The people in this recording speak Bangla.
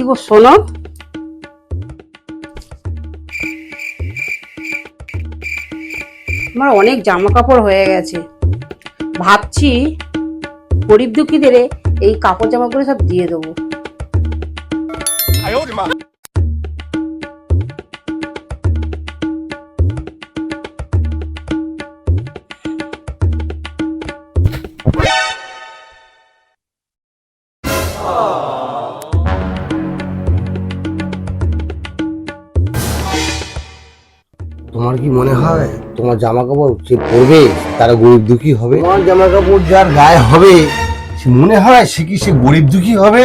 গো শোনো, আমার অনেক জামা কাপড় হয়ে গেছে, ভাবছি গরিব দুঃখীদের এই কাপড় জামাগুলো সব দিয়ে দেবো। তোমার কি মনে হয় তোমার জামা কাপড় যে পরবে তারা গরিব দুঃখী হবে? তোমার জামা কাপড় যার গায়ে হবে সে মনে হয় সে কি সে গরিব দুঃখী হবে?